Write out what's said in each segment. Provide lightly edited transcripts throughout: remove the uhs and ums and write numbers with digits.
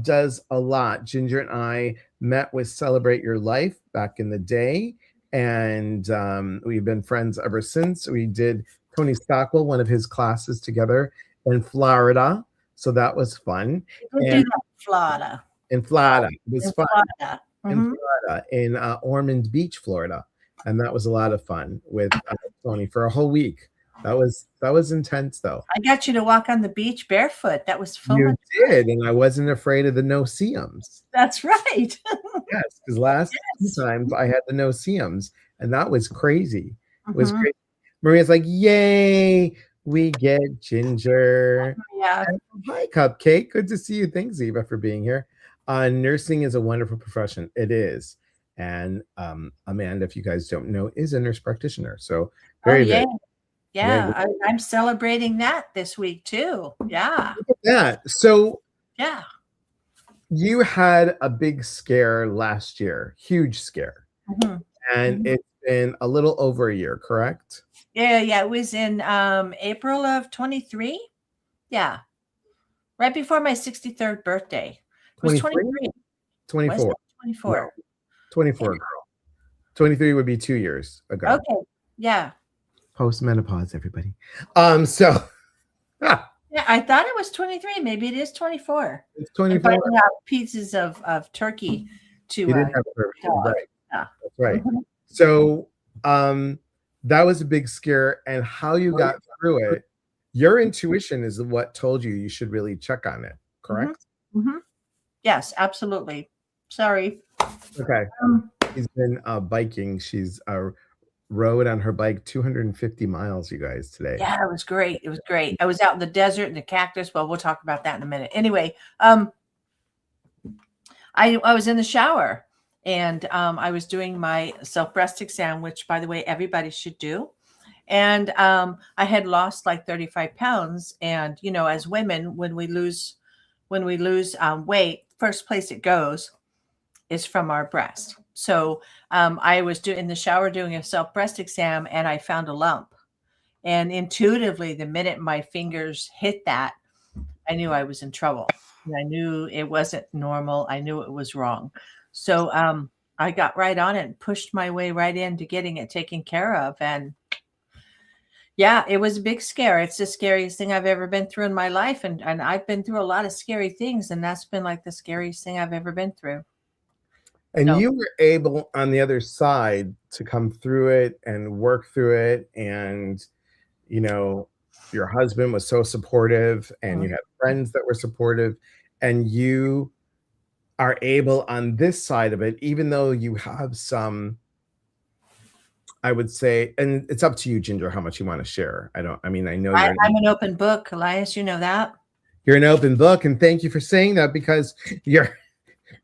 does a lot. Ginger and I met with Celebrate Your Life back in the day, and we've been friends ever since. We did Tony Stockwell, one of his classes together in Florida, so that was fun. We did do And that in Florida. in Florida, it was In fun Florida. in Mhm. Florida, in Ormond Beach, Florida, and that was a lot of fun with Tony for a whole week. That was intense, though. I got you to walk on the beach barefoot. That was so You much fun. did, and I wasn't afraid of the no-see-ums. That's right. Yes, because last two Yes. times I had the no-see-ums, and that was crazy. It was Mhm. crazy. Maria's like, "Yay, we get Ginger." Yeah. And, hi, Cupcake. Good to see you. Thanks, Eva, for being here. Nursing is a wonderful profession. It is. And Amanda, if you guys don't know, is a nurse practitioner. So Oh, very, yeah. very, very Yeah. good. I'm celebrating that this week too. Yeah. Look at that. So Yeah. you had a big scare last year, huge scare, Mhm. and Mhm. it's been a little over a year, correct? Yeah, yeah. It was in April of 23. Yeah. Right before my 63rd birthday. It was 23? 23. Was 24. it No, 24? 24, Yeah. girl. 23 would be 2 years ago. Okay. Yeah. Post-menopause, everybody. So Yeah, I thought it was 23. Maybe it is 24. it's I'm 24. finding out pieces of turkey to You did have a dog. right. Yeah. That's right. Mhm. So that was a big scare, and how you got through it, your intuition is what told you should really check on it, Mhm. correct? Mhm. Yes, absolutely. Sorry. Okay. Um, She's been biking. She's rode on her bike 250 miles, you guys, today. yeah, it was great. It was great. I was out in the desert and the cactus. Well, we'll talk about that in a minute. Anyway, I was in the shower and I was doing my self breast exam, which, by the way, everybody should do. And I had lost like 35 pounds. And as women, when we lose weight, first place it goes is from our breast. So I was in the shower doing a self breast exam, and I found a lump. And intuitively, the minute my fingers hit that, I knew I was in trouble. And I knew it wasn't normal. I knew it was wrong. So I got right on it and pushed my way right into getting it taken care of. And yeah, it was a big scare. It's the scariest thing I've ever been through in my life. And I've been through a lot of scary things. And that's been like the scariest thing I've ever been through. And So you were able on the other side to come through it and work through it. And, you know, your husband was so supportive, and you had friends that were supportive, and you are able on this side of it, even though you have some, I would say, and it's up to you, Ginger, how much you want to share. I mean, I know I'm an open book, Elias. You know that. you're an open book, and thank you for saying that, because you're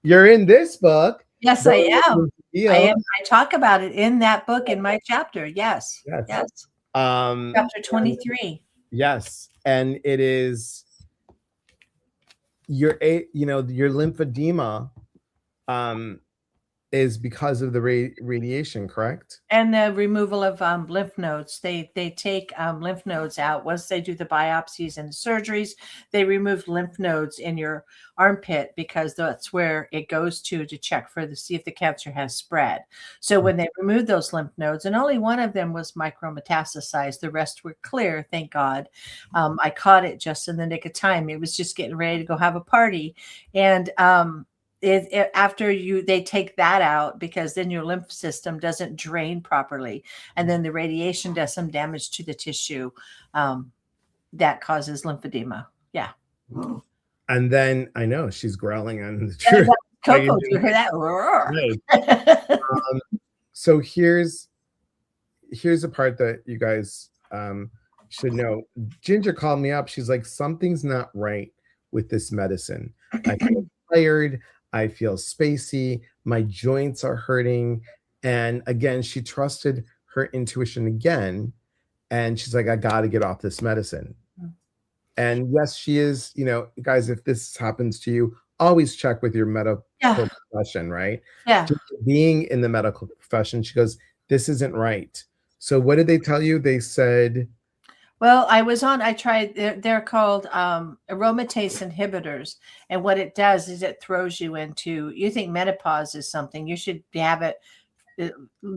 you're in this book. Yes, I Don't am. Lose the I Deal. am. I talk about it in that book in my chapter. Yes. Yes. Yes. Um, Chapter 23. yes, and it is your lymphedema um is because of the radiation, correct? And the removal of lymph nodes. They take lymph nodes out once they do the biopsies and the surgeries. They remove lymph nodes in your armpit because that's where it goes to check for see if the cancer has spread. So when they removed those lymph nodes, and only one of them was micrometastasized, the rest were clear, thank God. I caught it just in the nick of time. It was just getting ready to go have a party, and after they take that out, because then your lymph system doesn't drain properly, and then the radiation does some damage to the tissue that causes lymphedema. Yeah. And then I know she's growling on the And truth. Coco, do you hear that? Right. So here's the part that you guys should know. Ginger called me up. She's like, something's not right with this medicine. I feel tired. I feel spacey. My joints are hurting. And again, she trusted her intuition again. And she's like, I got to get off this medicine. And yes, she is, guys, if this happens to you, always check with your medical profession, right? Yeah. Just being in the medical profession, she goes, this isn't right. So what did they tell you? They said, Well, I tried, they're called aromatase inhibitors. And what it does is it throws you into, you think menopause is something, you should have it uh,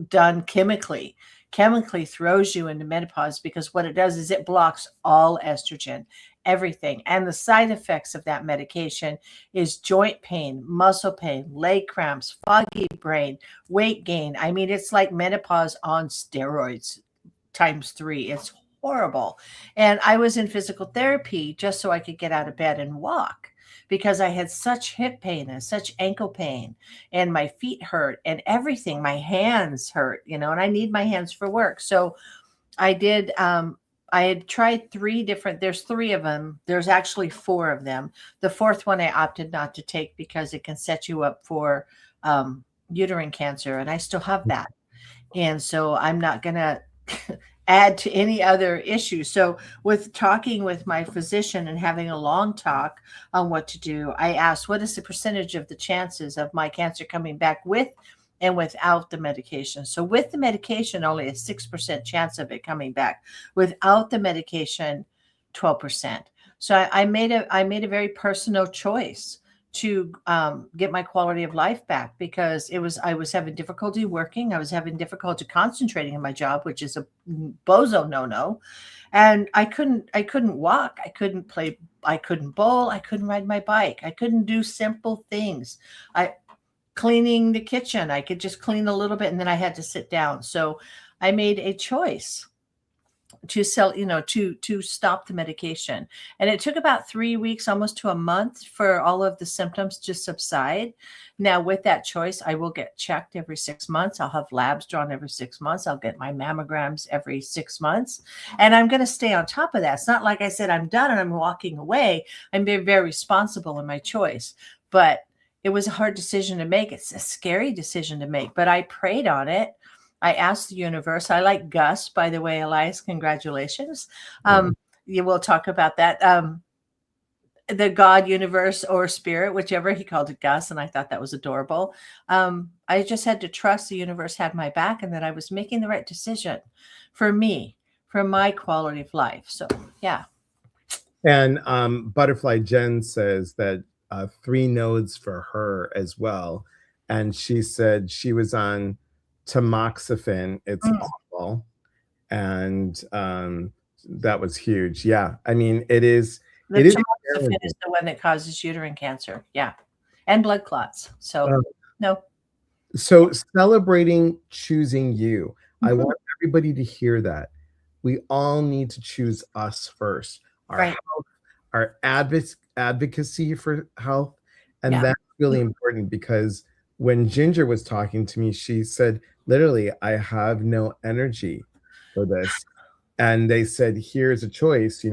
done chemically. Chemically throws you into menopause because what it does is it blocks all estrogen, everything. And the side effects of that medication is joint pain, muscle pain, leg cramps, foggy brain, weight gain. I mean, it's like menopause on steroids times three. It's horrible. And I was in physical therapy just so I could get out of bed and walk because I had such hip pain and such ankle pain and my feet hurt and everything. My hands hurt, and I need my hands for work. So I did, I had tried there's three of them. There's actually four of them. The fourth one I opted not to take because it can set you up for uterine cancer. And I still have that. And so I'm not going to add to any other issue. So with talking with my physician and having a long talk on what to do, I asked, what is the percentage of the chances of my cancer coming back with and without the medication? So with the medication, only a 6% chance of it coming back. Without the medication, 12%. So I made a very personal choice to get my quality of life back because I was having difficulty working. I was having difficulty concentrating in my job, which is a bozo no, and I couldn't walk. I couldn't bowl. I couldn't ride my bike. I couldn't do simple things. Cleaning the kitchen, I could just clean a little bit and then I had to sit down. So I made a choice to to stop the medication. And it took about 3 weeks, almost to a month, for all of the symptoms to subside. Now, with that choice, I will get checked every 6 months. I'll have labs drawn every 6 months. I'll get my mammograms every 6 months. And I'm going to stay on top of that. It's not like I said, I'm done and I'm walking away. I'm very, very responsible in my choice. But it was a hard decision to make. It's a scary decision to make, but I prayed on it. I asked the universe. I like Gus, by the way, Elias. Congratulations. You will talk about that. The God, universe, or spirit, whichever, he called it Gus, and I thought that was adorable. I just had to trust the universe had my back and that I was making the right decision for me, for my quality of life. So, yeah. And Butterfly Jen says that 3 nodes for her as well. And she said she was on tamoxifen. It's awful. And that was huge. Yeah. I mean, it is. The It is tamoxifen is the one that causes uterine cancer. Yeah. And blood clots. So, no. So celebrating choosing you. I want everybody to hear that. We all need to choose us first. Our Right. health, our advocacy for health. And Yeah. that's really important because when Ginger was talking to me, she said, literally, I have no energy for this. And they said, here's a choice, you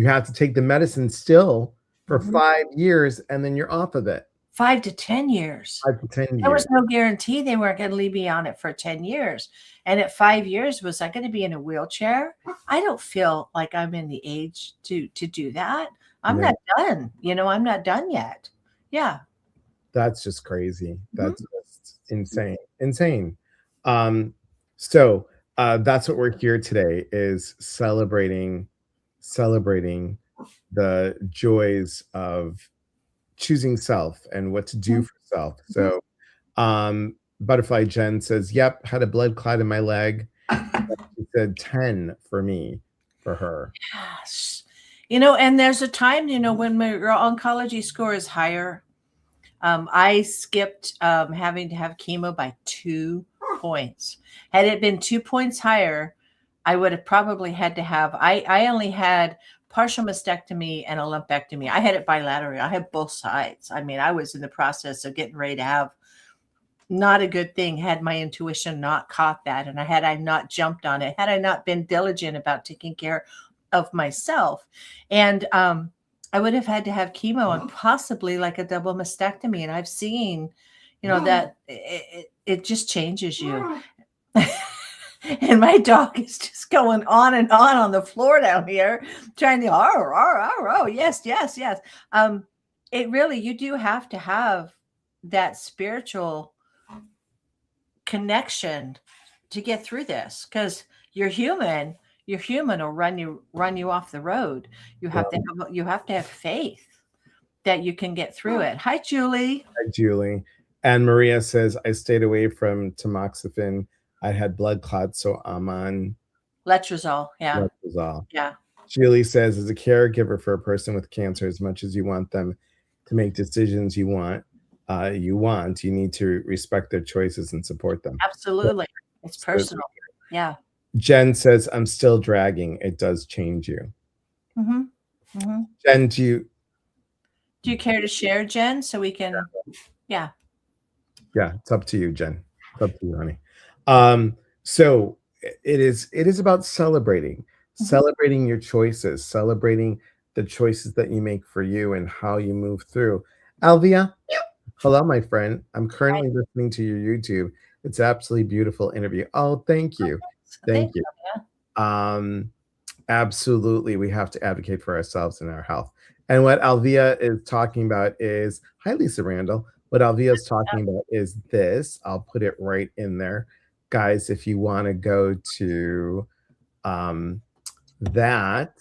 have to take the medicine still for 5 years and then you're off of it. 5 to 10 years. 5 to 10 There years. was no guarantee they weren't going to leave me on it for 10 years. And at 5 years, was I going to be in a wheelchair? I don't feel like I'm in the age to do that. I'm No. not done. I'm not done yet. Yeah. That's just crazy. That's just insane. Insane. So that's what we're here today is celebrating the joys of choosing self and what to do for self. So Butterfly Jen says, yep, had a blood clot in my leg. She said 10 for me, for her. Yes. And there's a time, when your oncology score is higher. I skipped having to have chemo by 2 points. Had it been 2 points higher, I would have probably had to have, I only had partial mastectomy and a lumpectomy. I had it bilateral. I had both sides. I mean, I was in the process of getting ready to have, not a good thing, had my intuition not caught that. And had I not jumped on it, had I not been diligent about taking care of myself. And I would have had to have chemo and possibly like a double mastectomy. And I've seen, that it just changes you. And my dog is just going on and on the floor down here, trying to, oh, yes. It really, you do have to have that spiritual connection to get through this because you're human. your human will run you off the road. You have to have faith that you can get through it. Hi, Julie. Hi, Julie. And Maria says, I stayed away from tamoxifen. I had blood clots, so I'm on Letrozole. Yeah. letrozole. Yeah. Julie says, as a caregiver for a person with cancer, as much as you want them to make decisions you need to respect their choices and support them. Absolutely. It's personal. Yeah. Jen says, I'm still dragging. It does change you. Mm-hmm. Mm-hmm. Jen, do you care to share, Jen, so we can? Yeah. Yeah, it's up to you, Jen. It's up to you, honey. So it is about celebrating your choices, celebrating the choices that you make for you and how you move through. Alvia, hello, my friend. I'm currently listening to your YouTube. It's absolutely beautiful interview. Oh, thank you. Thank you. Absolutely. We have to advocate for ourselves and our health. And what Alvia is talking about is, hi, Lisa Randall. What Alvia is talking about is this. I'll put it right in there. Guys, if you want to go to that,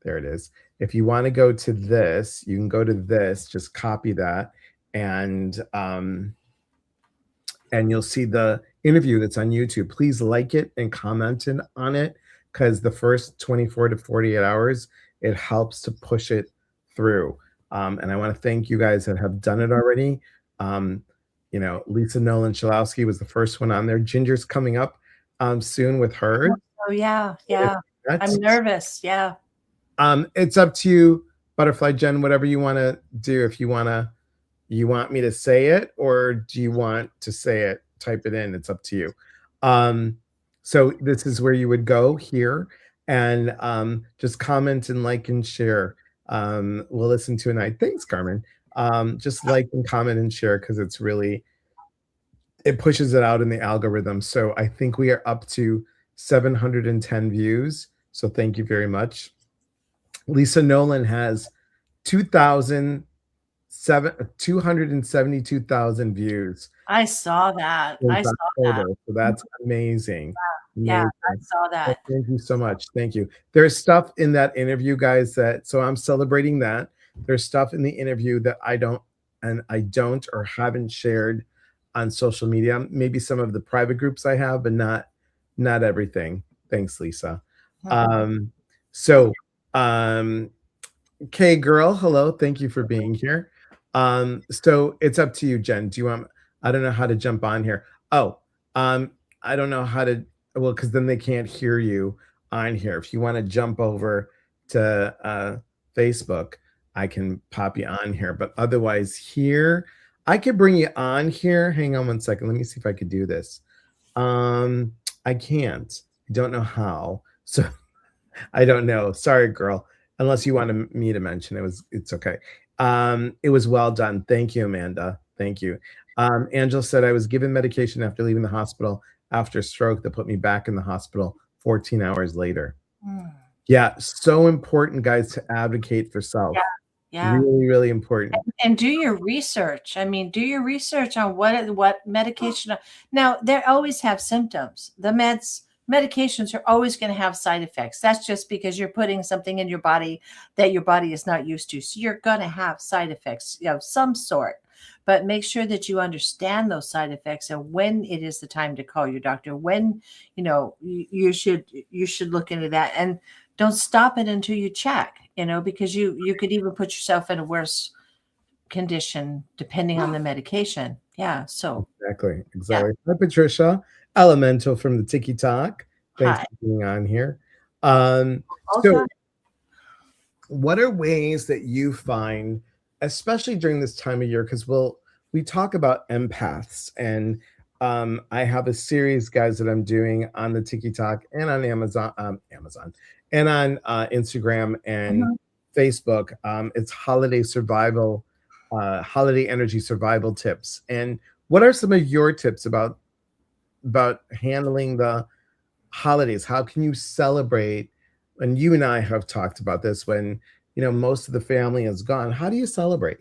there it is. If you want to go to this, you can go to this, just copy that, and you'll see the interview that's on YouTube. Please like it and comment on it, because the first 24 to 48 hours, it helps to push it through. And I want to thank you guys that have done it already. Lisa Nolan Shalowski was the first one on there. Ginger's coming up soon with her. Oh, yeah. Yeah. I'm nervous. Yeah. It's up to you, Butterfly Jen, whatever you want to do. If you want me to say it, or do you want to say it, type it in, it's up to you. So this is where you would go here, and just comment and like and share. We'll listen to tonight. Thanks, Carmen. Just like and comment and share, because it pushes it out in the algorithm. So I think we are up to 710 views. So thank you very much. Lisa Nolan has 272,000 views. I saw that. So that's amazing. Yeah, I saw that. Well, thank you so much. Thank you. There's stuff in that interview, guys, so I'm celebrating that. There's stuff in the interview that I don't or haven't shared on social media. Maybe some of the private groups I have, but not everything. Thanks, Lisa. Okay, girl, hello. Thank you for being here. So it's up to you, Jen. I don't know how to jump on here. I don't know how to, because then they can't hear you on here. If you want to jump over to Facebook, I can pop you on here. But otherwise here, I could bring you on here. Hang on one second. Let me see if I could do this. I can't. I don't know how. So I don't know. Sorry, girl. Unless you wanted me to mention it's okay. It was well done. Thank you, Amanda. Thank you. Angela said, I was given medication after leaving the hospital after a stroke that put me back in the hospital 14 hours later. Yeah, so important, guys, to advocate for self. Yeah. Really, really important. And do your research. I mean, do your research on what medication. Now, they always have symptoms. The medications are always going to have side effects. That's just because you're putting something in your body that your body is not used to. So you're going to have side effects of some sort. But make sure that you understand those side effects and when it is the time to call your doctor, when you should look into that, and don't stop it until you check, because you could even put yourself in a worse condition depending on the medication. Yeah. So exactly. Yeah. Hi, Patricia. Elemental from the Tiki Talk. Thanks for being on here. So what are ways that you find, especially during this time of year, because we talk about empaths, and I have a series, guys, that I'm doing on the Tiki Talk and on Amazon and on Instagram and Facebook. It's holiday energy survival tips. And what are some of your tips about handling the holidays? How can you celebrate? And you and I have talked about this, when most of the family is gone. How do you celebrate?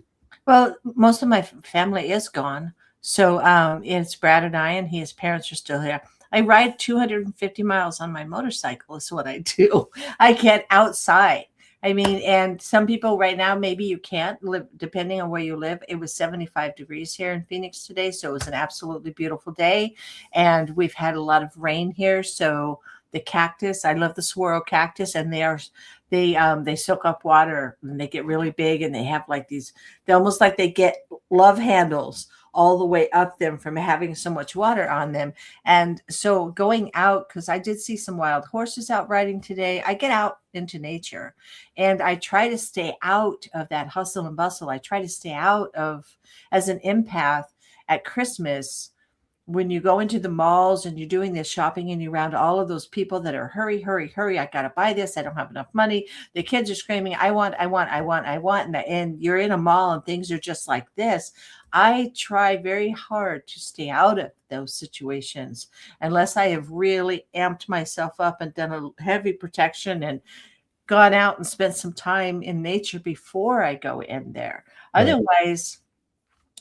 Well, most of my family is gone, so it's Brad and I, and his parents are still here. I ride 250 miles on my motorcycle is what I do. I get outside. I mean, and some people right now, maybe you can't live, depending on where you live. It was 75 degrees here in Phoenix today. So it was an absolutely beautiful day. And we've had a lot of rain here. So the cactus, I love the swirl cactus, and they soak up water and they get really big, and they have like these, they almost like they get love handles all the way up them from having so much water on them. And so going out, because I did see some wild horses out riding today, I get out into nature and I try to stay out of that hustle and bustle. I try to stay out of, as an empath at Christmas, when you go into the malls and you're doing this shopping and you're around all of those people that are hurry, hurry, hurry. I got to buy this. I don't have enough money. The kids are screaming, I want, I want, I want, I want. And you're in a mall and things are just like this. I try very hard to stay out of those situations unless I have really amped myself up and done a heavy protection and gone out and spent some time in nature before I go in there. Right. Otherwise,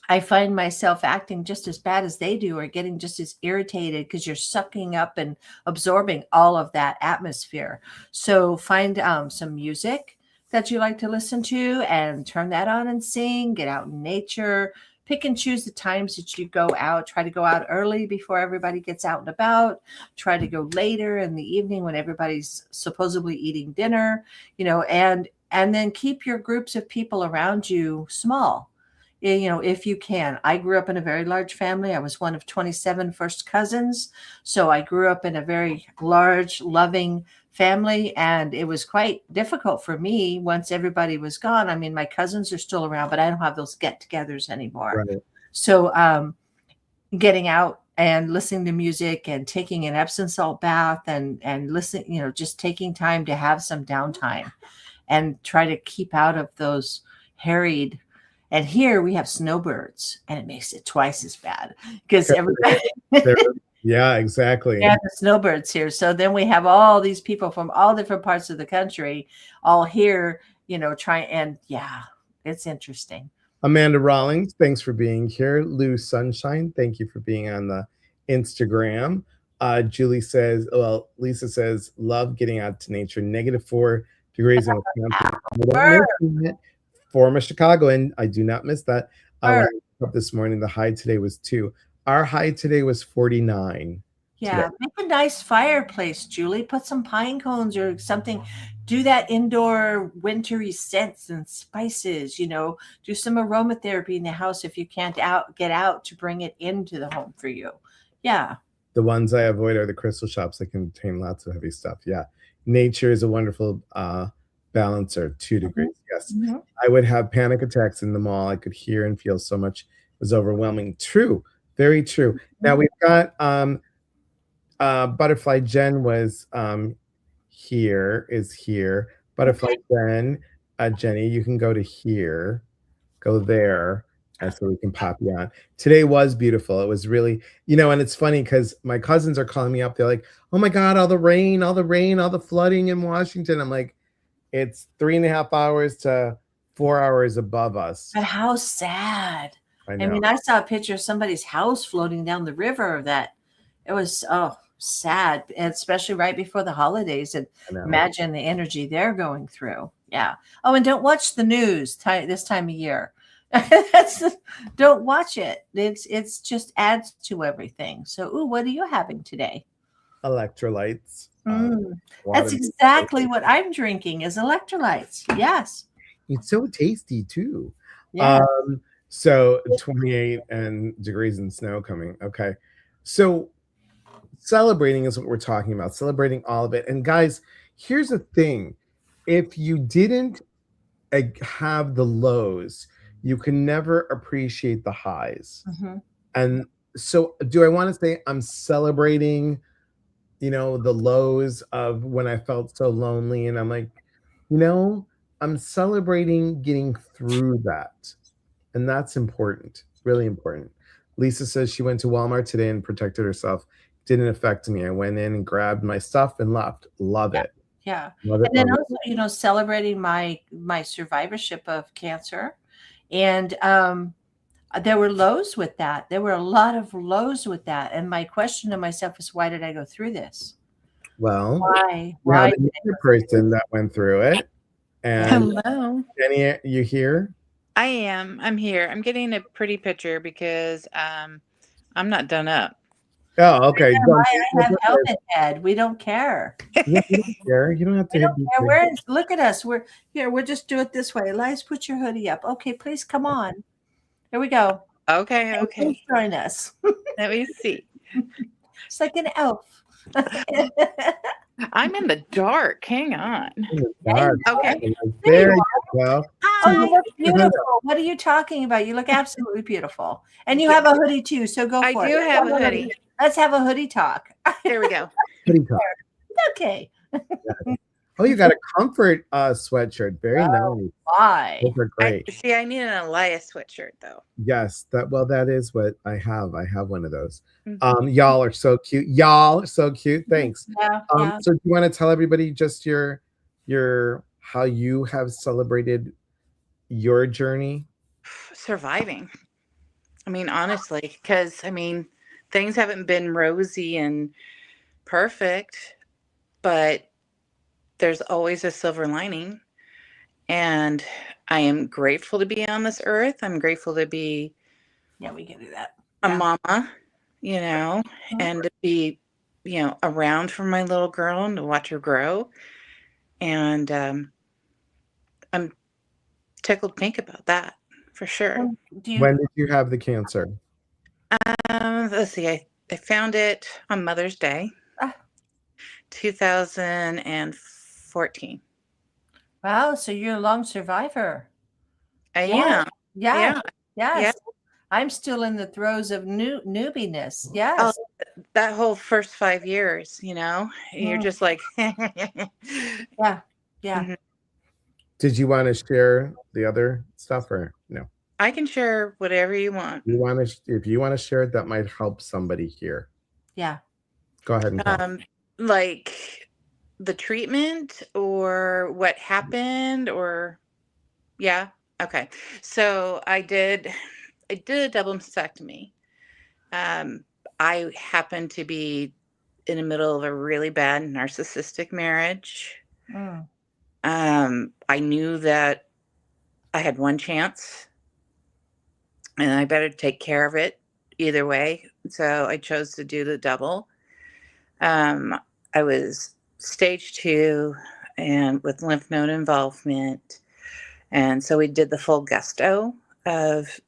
I find myself acting just as bad as they do, or getting just as irritated because you're sucking up and absorbing all of that atmosphere. So find some music that you like to listen to and turn that on and sing, get out in nature, pick and choose the times that you go out. Try to go out early before everybody gets out and about. Try to go later in the evening when everybody's supposedly eating dinner, and then keep your groups of people around you small. If you can. I grew up in a very large family. I was one of 27 first cousins. So I grew up in a very large, loving family. And it was quite difficult for me once everybody was gone. I mean, my cousins are still around, but I don't have those get-togethers anymore. Right. So getting out and listening to music and taking an Epsom salt bath and listening, just taking time to have some downtime and try to keep out of those harried. And here we have snowbirds, and it makes it twice as bad because everybody. Yeah, exactly. Yeah, the snowbirds here. So then we have all these people from all different parts of the country all here, it's interesting. Amanda Rawlings, thanks for being here. Lou Sunshine, thank you for being on the Instagram. Julie says, well, Lisa says, love getting out to nature. -4 degrees in Wisconsin. Former Chicago, and I do not miss that. When I woke up this morning, the high today was 2. Our high today was 49. Yeah, today. make a nice fireplace, Julie. Put some pine cones or something. Do that indoor wintry scents and spices. Do some aromatherapy in the house if you can't get out to bring it into the home for you. Yeah. The ones I avoid are the crystal shops that contain lots of heavy stuff. Yeah, nature is a wonderful balancer. 2 degrees. Yes. Mm-hmm. I would have panic attacks in the mall. I could hear and feel so much. It was overwhelming. True. Very true. Mm-hmm. Now we've got Butterfly Jen was here. Butterfly Jen, Jenny, you can go to here. Go there. So we can pop you on. Today was beautiful. It was really, and it's funny because my cousins are calling me up. They're like, oh my God, all the rain, all the flooding in Washington. I'm like, it's 3.5 hours to 4 hours above us. But how sad. I know. I mean, I saw a picture of somebody's house floating down the river that it was, sad, and especially right before the holidays. And imagine the energy they're going through. Yeah. Oh, and don't watch the news this time of year. Don't watch it. It's just adds to everything. So, what are you having today? Electrolytes. That's exactly what I'm drinking is electrolytes. Yes. It's so tasty too. Yeah. So 28 degrees and snow coming. Okay. So celebrating is what we're talking about. Celebrating all of it. And guys, here's the thing. If you didn't have the lows, you can never appreciate the highs. Mm-hmm. And so do I want to say I'm celebrating the lows of when I felt so lonely, and I'm like, I'm celebrating getting through that. And that's important, really important. Lisa says she went to Walmart today and protected herself. Didn't affect me. I went in and grabbed my stuff and left. Love it. Yeah. Love it. And then also, celebrating my survivorship of cancer. And There were lows with that. There were a lot of lows with that. And my question to myself is, why did I go through this? Well, Why? we have Why? another person that went through it. And Hello. Jenny, you here? I am. I'm here. I'm getting a pretty picture because I'm not done up. Oh, okay. I have helmet head. We don't care. Yeah, you don't care. You don't have to We hit don't me. care. We're look at us. We're here. We'll just do it this way. Elias, put your hoodie up. Okay, please come on. Here we go. Okay, Please okay. join us. Let me see. It's like an elf. I'm in the dark. Hang on. Dark. Okay. There you go. Oh, you Hi. look beautiful. What are you talking about? You look absolutely beautiful. And you have a hoodie too, so go I for it. do have a hoodie. Let's have a hoodie talk. There we go. Hoodie talk. Okay. Oh, you got a comfort sweatshirt. Very nice. Why? Those are great. I need an Elias sweatshirt though. Yes, that is what I have. I have one of those. Mhm. Y'all are so cute. Y'all are so cute. Thanks. Yeah, yeah. So do you want to tell everybody just your how you have celebrated your journey? Surviving. I mean, honestly, because I mean, things haven't been rosy and perfect, but there's always a silver lining. And I am grateful to be on this earth. I'm grateful to be Yeah, we can do that. a Yeah. mama, you know, and to be, around for my little girl and to watch her grow. And I'm tickled pink about that for sure. Do you When did you have the cancer? Let's see, I found it on Mother's Day, Ah. 2014. Wow, so you're a long survivor. I Yeah. am. Yes. Yeah. Yes. I'm still in the throes of newbiness. Oh, Yes. that whole first 5 years, you're Mm. just like, Yeah. Yeah. Mhm. Did you want to share the other stuff or no? I can share whatever you want. If you want to share it, that might help somebody here. Yeah. Go ahead and tell. Like the treatment or what happened or yeah. Okay. So I did a double mastectomy. I happened to be in the middle of a really bad narcissistic marriage. Mm. I knew that I had one chance and I better take care of it either way. So I chose to do the double. I was stage 2 and with lymph node involvement. And so we did the full gusto of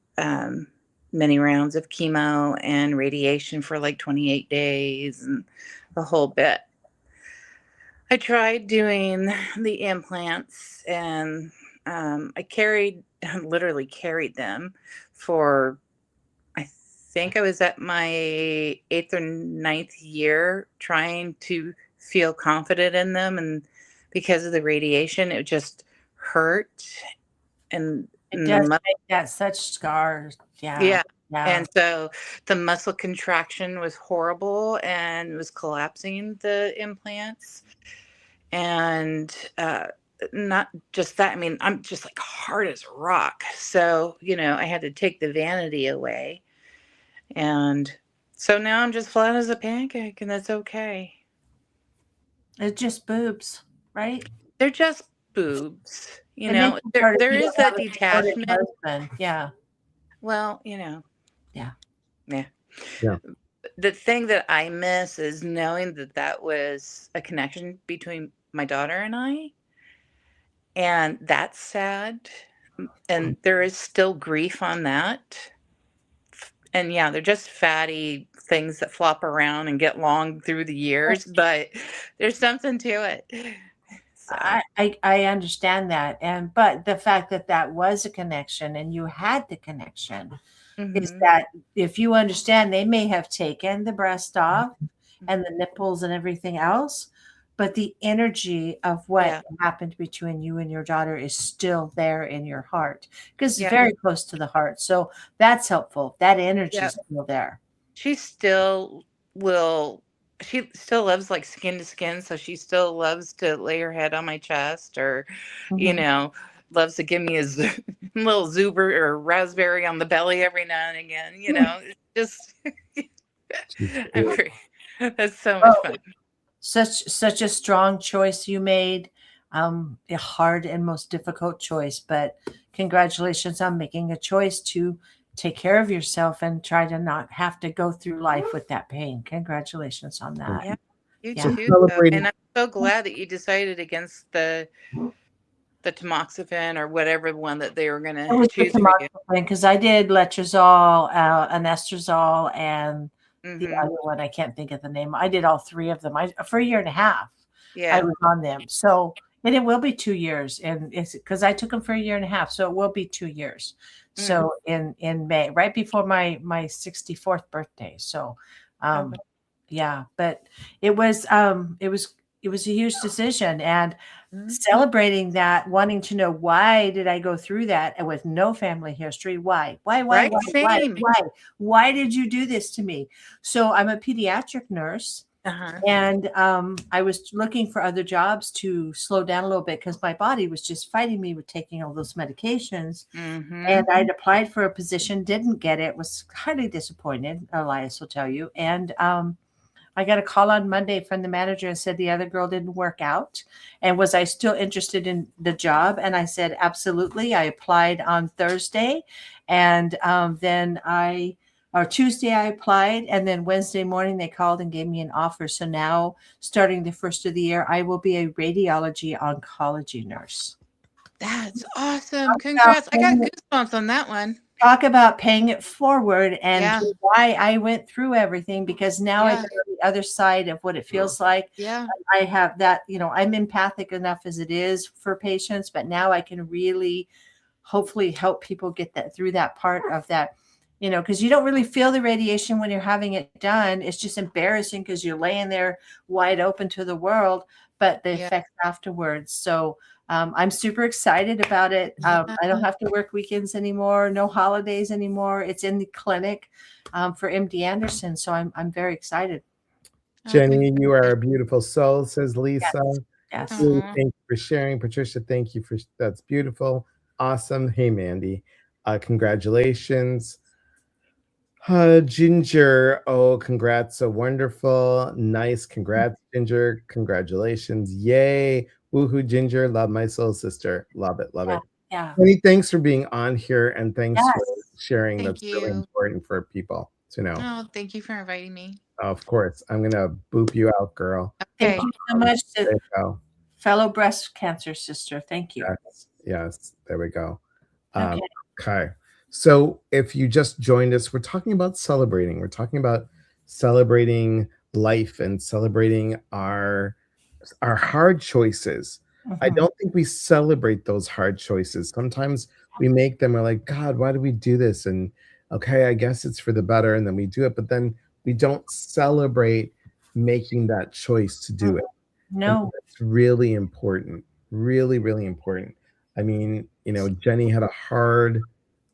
many rounds of chemo and radiation for like 28 days and the whole bit. I tried doing the implants and I literally carried them for, I think I was at my 8th or 9th year trying to feel confident in them. And because of the radiation, it just hurt. And It does make that such scars. Yeah. yeah. Yeah. And so the muscle contraction was horrible and was collapsing the implants. And not just that, I mean, I'm just like hard as rock. So, I had to take the vanity away. And so now I'm just flat as a pancake, and that's okay. It's just boobs, right? They're just boobs. And then you started There thinking is that about your supportive detachment. husband. Yeah. Well, Yeah. yeah. Yeah. The thing that I miss is knowing that that was a connection between my daughter and I. And that's sad. And there is still grief on that. And yeah, they're just fatty things that flop around and get long through the years, but there's something to it. So. I understand that. But the fact that that was a connection and you had the connection is that if you understand, they may have taken the breast off and the nipples and everything else, but the energy of what happened between you and your daughter is still there in your heart because it's very close to the heart. So that's helpful. That energy is still there. She still loves like skin to skin. So she still loves to lay her head on my chest or, loves to give me a little zuber or raspberry on the belly every now and again. It's just I'm pretty, that's so much Oh, fun. such a strong choice you made. A hard and most difficult choice, but congratulations on making a choice to take care of yourself and try to not have to go through life with that pain. Congratulations on that. Yeah, you Yeah. too. Celebrating. And I'm so glad that you decided against the tamoxifen or whatever one that they were going It to was the choose for you. tamoxifen because I did letrozole, anastrozole, and the Hmm. other one I can't think of the name. I did all three of them. For a year and a half. I Yeah. was on them. So, and it will be 2 years, and it's because I took them for a year and a half, so it will be 2 years. So in May, right before my 64th birthday. So, Okay. yeah, but it was it was a huge decision, and Mhm. celebrating that, wanting to know why did I go through that, and with no family history, Right. Same. why did you do this to me? So I'm a pediatric nurse, Uh-huh. and I was looking for other jobs to slow down a little bit because my body was just fighting me with taking all those medications. Hmm. And I'd applied for a position, didn't get it, was highly disappointed, Elias will tell you. And I got a call on Monday from the manager and said the other girl didn't work out. And was I still interested in the job? And I said, absolutely. I applied on Thursday. And or Tuesday, I applied. And then Wednesday morning, they called and gave me an offer. So now, starting the first of the year, I will be a radiology oncology nurse. That's awesome. Congrats. I got goosebumps on that one. Talk about paying it forward and Yeah. why I went through everything, because now I Yeah. get on the other side of what it feels like. Yeah. I have that, I'm empathic enough as it is for patients, but now I can really hopefully help people get that through that part of that, because you don't really feel the radiation when you're having it done. It's just embarrassing because you're laying there wide open to the world, but the Yeah. effects afterwards. So I'm super excited about it. I don't have to work weekends anymore, no holidays anymore. It's in the clinic for MD Anderson. So I'm very excited. Jenny, you are a beautiful soul, says Lisa. Yes. Julie, thank you for sharing. Patricia, thank you for that's beautiful. Awesome. Hey, Mandy. Congratulations. Ginger. Oh, congrats. So wonderful. Nice. Congrats, Ginger. Congratulations. Yay. Woohoo, Ginger. Love my soul sister. Love it. Love it. Yeah. Jenny, thanks for being on here and thanks Yes. for sharing. Thank That's really you. important for people to know. Oh, thank you for inviting me. Of course. I'm going to boop you out, girl. Thank Okay. you so much, There you go. fellow breast cancer sister. Thank you. Yes. There we go. Okay. Okay. So if you just joined us, we're talking about celebrating. We're talking about celebrating life and celebrating our hard choices. I Mhm. don't think we celebrate those hard choices. Sometimes we make them, we're like, God, why do we do this? And okay, I guess it's for the better, and then we do it, but then we don't celebrate making that choice to do it. And No. that's really important. Really, really important. I mean, Jenny had a hard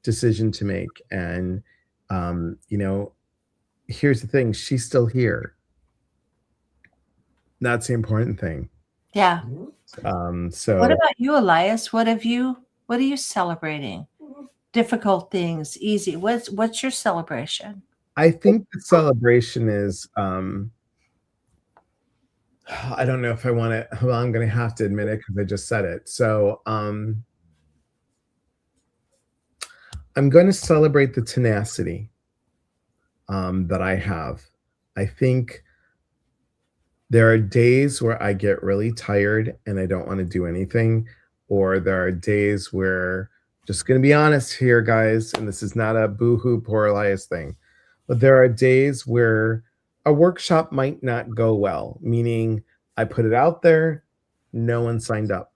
decision to make. And, here's the thing, she's still here. That's the important thing. Yeah. So What about you, Elias? What are you celebrating? Difficult things, easy. What's your celebration? I think the celebration is, I don't know if I want to, well, I'm going to have to admit it because I just said it. So, I'm going to celebrate the tenacity that I have. I think there are days where I get really tired and I don't want to do anything, or there are days where, just going to be honest here, guys, and this is not a boohoo poor Elias thing, but there are days where a workshop might not go well, meaning I put it out there, no one signed up,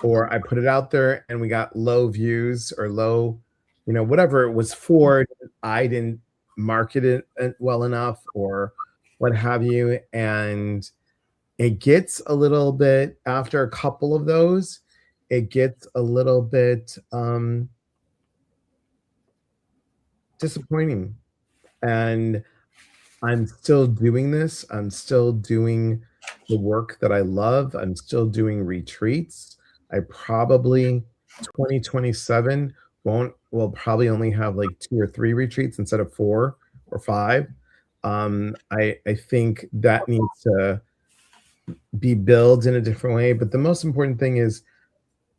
or I put it out there and we got low views or low, whatever it was for, I didn't market it well enough or what have you. And it gets a little bit, after a couple of those, it gets a little bit disappointing. And I'm still doing this. I'm still doing the work that I love. I'm still doing retreats. I probably 2027 we'll probably only have like 2 or 3 retreats instead of 4 or 5. I think that needs to be built in a different way, but the most important thing is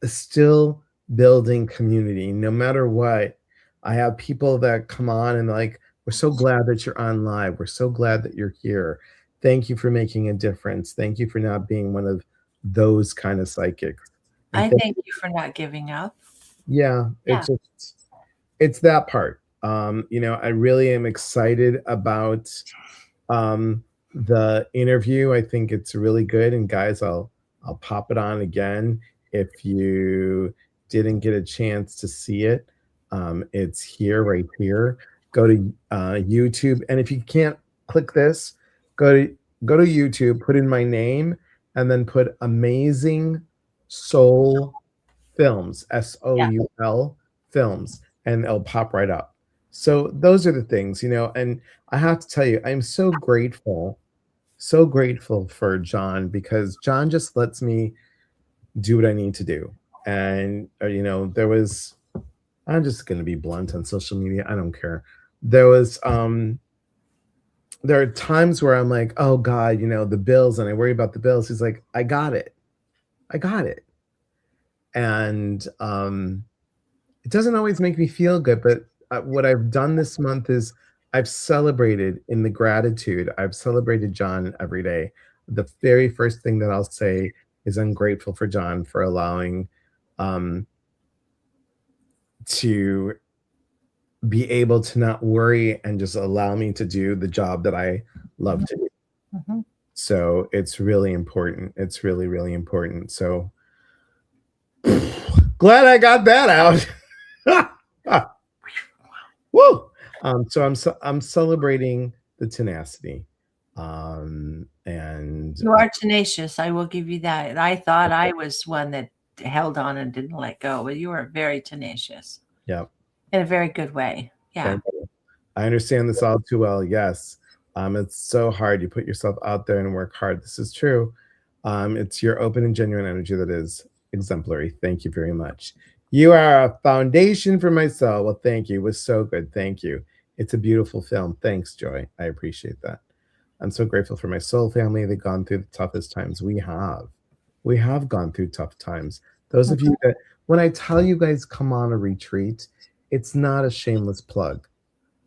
still building community no matter what. I have people that come on and like, we're so glad that you're on live. We're so glad that you're here. Thank you for making a difference. Thank you for not being one of those kind of psychics. And I thank you for not giving up. yeah, it's that part. I really am excited about the interview. I think it's really good. And guys, I'll pop it on again if you didn't get a chance to see it. It's here, right here. Go to YouTube, and if you can't click this, go to YouTube, put in my name, and then put Amazing Soul Films, SOUL Films, and it'll pop right up. So those are the things, and I have to tell you, I'm so grateful for John, because John just lets me do what I need to do. And there was, I'm just going to be blunt on social media. I don't care. There are times where I'm like, oh God, the bills, and I worry about the bills. He's like, I got it. And it doesn't always make me feel good, but what I've done this month is I've celebrated in the gratitude. I've celebrated John every day. The very first thing that I'll say is I'm grateful for John for allowing to be able to not worry and just allow me to do the job that I love to do. Mm-hmm. So it's really important. It's really, really important. So glad I got that out. Woo! So I'm celebrating the tenacity. And you are tenacious. I will give you that. I thought I was one that held on and didn't let go, but you are very tenacious. Yeah. In a very good way. Yeah. I understand this all too well. Yes. It's so hard. You put yourself out there and work hard. This is true. It's your open and genuine energy that is exemplary. Thank you very much. You are a foundation for my soul. Well, thank you. It was so good. Thank you. It's a beautiful film. Thanks, Joy. I appreciate that. I'm so grateful for my soul family. They've gone through the toughest times. We have gone through tough times. Those of you that, when I tell you guys come on a retreat, it's not a shameless plug.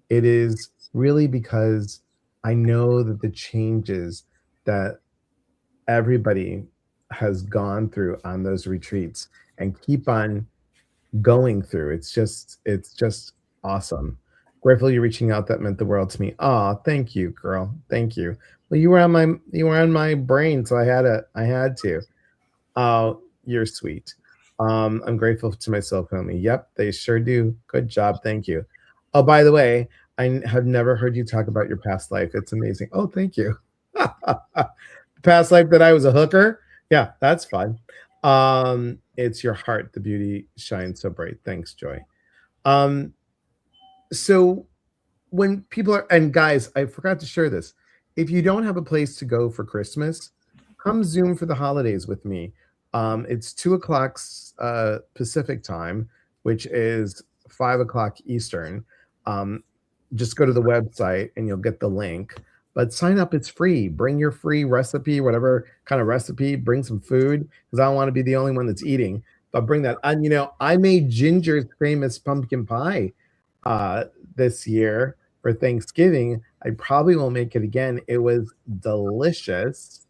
It is really because I know that the changes that everybody has gone through on those retreats and keep on going through, it's just awesome. Grateful you're reaching out. That meant the world to me. Oh, thank you, girl. Thank you. Well, you were on my brain, so I had to. Oh, you're sweet. I'm grateful to my soul family. Yep, they sure do. Good job. Thank you. Oh, by the way, I have never heard you talk about your past life. It's amazing. Oh, thank you. Past life that I was a hooker. Yeah, that's fun. It's your heart. The beauty shines so bright. Thanks, Joy. So when people are, and guys, I forgot to share this. If you don't have a place to go for Christmas, come Zoom for the holidays with me. It's 2:00 Pacific time, which is 5:00 Eastern. Just go to the website and you'll get the link. But sign up, it's free. Bring your free recipe, whatever kind of recipe, bring some food, because I don't want to be the only one that's eating. But bring that. And I made Ginger's famous pumpkin pie this year for Thanksgiving. I probably won't make it again. It was delicious.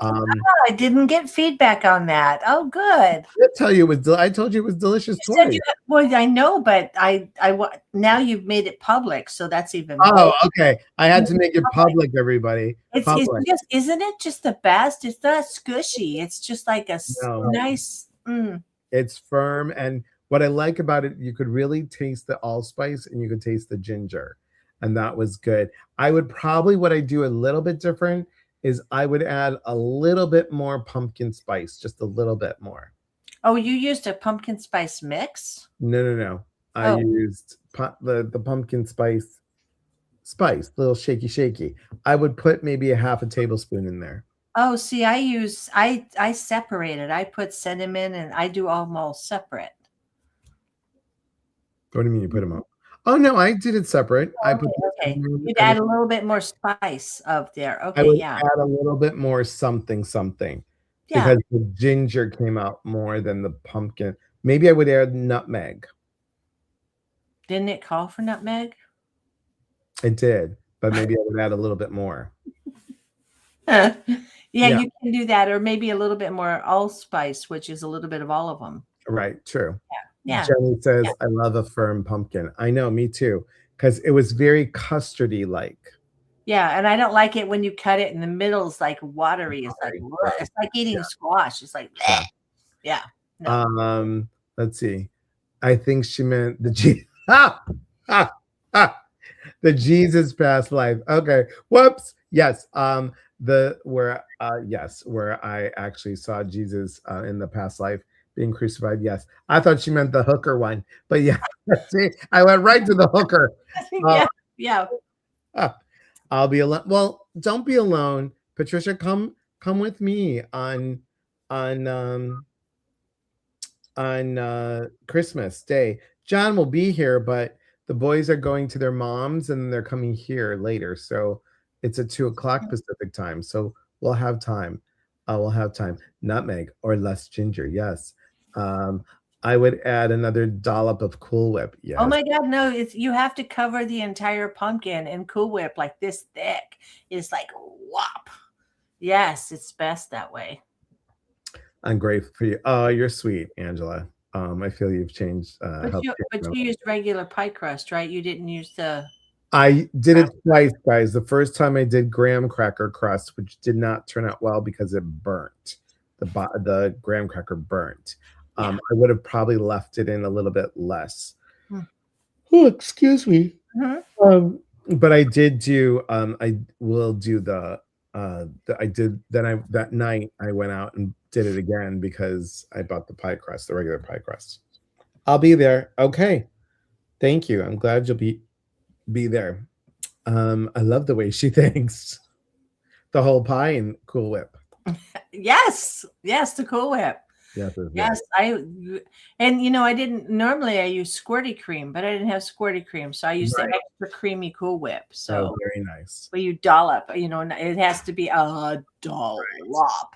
I didn't get feedback on that. Oh, good. I told you it was delicious twice. Well, I know, but I now you've made it public, so that's even more. Oh, okay. I had to make it public, everybody. It's just, isn't it just the best? It's not squishy. It's just like a nice. It's firm, and what I like about it, you could really taste the allspice and you could taste the ginger, and that was good. What I do a little bit different is I would add a little bit more pumpkin spice, just a little bit more. Oh, you used a pumpkin spice mix? No. I used the pumpkin spice, little shaky. I would put maybe a half a tablespoon in there. Oh, see, I separate it. I put cinnamon and I do almost separate. What do you mean you put them up? Oh no, I did it separate. I put Okay. You'd and add a little bit more spice up there. I Okay, would yeah. add a little bit more something something Yeah. because the ginger came out more than the pumpkin. Maybe I would add nutmeg. Didn't it call for nutmeg? It did, but maybe I would add a little bit more. Yeah, Yeah. you can do that, or maybe a little bit more allspice, which is a little bit of all of them. Right, true. Yeah. Jenny says, Yeah. I love a firm pumpkin. I know, me too, because it was very custardy like. Yeah, and I don't like it when you cut it in the middle. It's like watery. It's like Right. it's like eating squash. It's like Yeah. yeah. No. Let's see. I think she meant the G ah, ah, ah, the Jesus past life. Okay. Whoops. Yes. Where I actually saw Jesus in the past life being crucified. Yes. I thought she meant the hooker one, but yeah, see, I went right to the hooker. Yeah. I'll be alone. Well, don't be alone. Patricia, come with me on Christmas Day. John will be here, but the boys are going to their moms and they're coming here later. So it's at 2:00 Pacific time. So we'll have time. We'll have time. Nutmeg or less ginger. Yes. I would add another dollop of Cool Whip. Yes. Oh my God, no! You have to cover the entire pumpkin in Cool Whip like this thick. It's like whop. Yes, it's best that way. I'm grateful for you. Oh, you're sweet, Angela. I feel you've changed. But you used regular pie crust, right? You didn't use the. I did it twice, guys. The first time I did graham cracker crust, which did not turn out well because it burnt. The graham cracker burnt. I would have probably left it in a little bit less. Oh, excuse me. But I did do. I will do that night I went out and did it again because I bought the pie crust, the regular pie crust. I'll be there. Okay. Thank you. I'm glad you'll be there. I love the way she thinks. The whole pie and Cool Whip. Yes, the Cool Whip. Yes, I didn't normally I use squirty cream, but I didn't have squirty cream, so I used the extra creamy Cool Whip. So very nice. But you dollop, it has to be a dollop.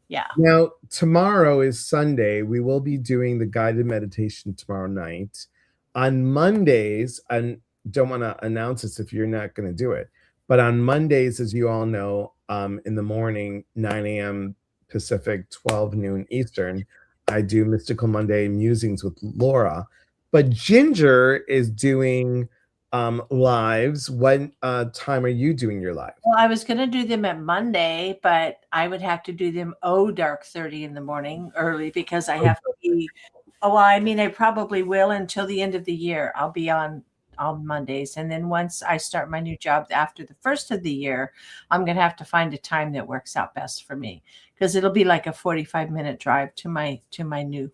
Yeah. Now tomorrow is Sunday. We will be doing the guided meditation tomorrow night. On Mondays, and don't want to announce this if you're not going to do it, but on Mondays, as you all know, in the morning, 9 a.m. Pacific, 12 noon Eastern, I do Mystical Monday Musings with Laura. But Ginger is doing lives. What time are you doing your live? Well, I was going to do them at Monday, but I would have to do them dark 30 in the morning early because I have to be. Oh, well, I mean, I probably will until the end of the year. I'll be on Mondays. And then once I start my new job after the first of the year, I'm going to have to find a time that works out best for me because it'll be like a 45-minute drive to my new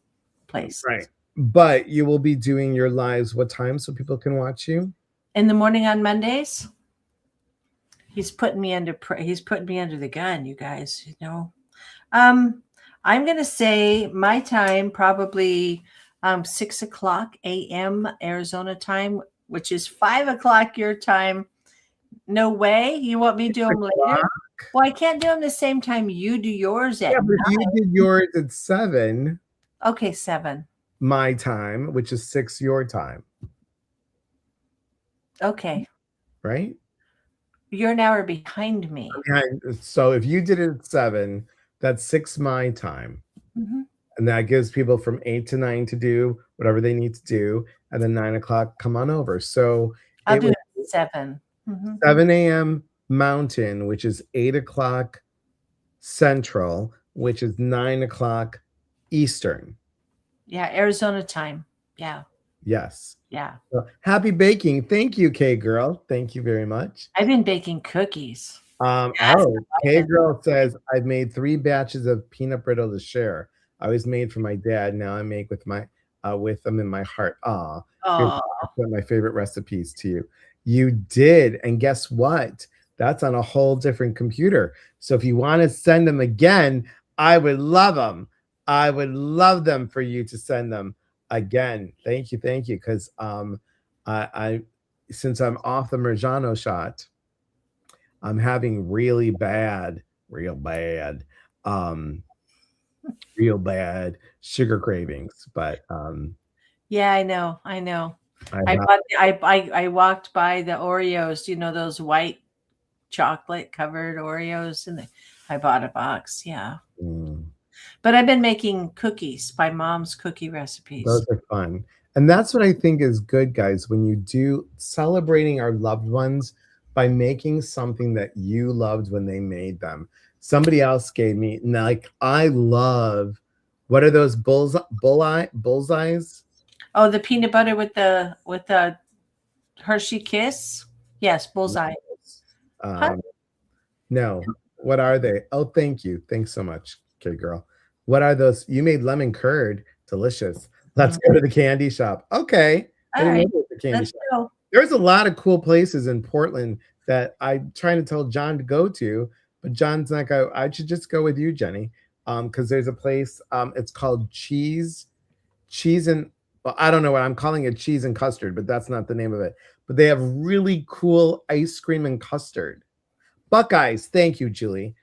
place. Right. But you will be doing your lives what time so people can watch you? In the morning on Mondays. He's putting me under the gun, you guys, I'm going to say my time probably 6:00 a.m. Arizona time, which is 5:00 your time. No way. You want me to do them later? Well, I can't do them the same time you do yours at. Yeah, but you did yours at 7. Okay, 7. My time, which is 6 your time. Okay. Right? You're an hour behind me. So if you did it at 7, that's 6 my time. Mm-hmm. And that gives people from 8 to 9 to do whatever they need to do. And then 9 o'clock, come on over. So I'll do it at 7. Mm-hmm. 7 a.m. Mountain, which is 8 o'clock Central, which is 9 o'clock Eastern. Yeah, Arizona time. Yeah. Yes. Yeah. So, happy baking. Thank you, K Girl. Thank you very much. I've been baking cookies. K Girl says I've made 3 batches of peanut brittle to share. I was made for my dad. Now I make with them in my heart. My favorite recipes to you. You did, and guess what? That's on a whole different computer. So if you want to send them again, I would love them. I would love them for you to send them. again, thank you, because I since I'm off the Marjano shot, I'm having real bad, um, real bad sugar cravings. But Yeah, I know. I know. I I have, bought I walked by the Oreos, those white chocolate covered Oreos, and I bought a box. Yeah. mm, But I've been making cookies by mom's cookie recipes. those are fun. And that's what I think is good, guys, when you do celebrating our loved ones by making something that you loved when they made them. Somebody else gave me, like, I love, what are those bullseyes? Oh, the peanut butter with the Hershey Kiss. Yes, bullseye. Huh? Um, no, what are they? Oh, thank you. Thanks so much, kid girl. What are those? You made lemon curd. Delicious. Let's go to the candy shop. Okay. I All didn't know right, there was a candy let's shop. go. There's a lot of cool places in Portland that I'm trying to tell John to go to, but John's like, I should just go with you, Jenny. Because there's a place, it's called Cheese and, well, I don't know what I'm calling it, cheese and custard, but that's not the name of it. But they have really cool ice cream and custard. Buckeyes. Thank you, Julie.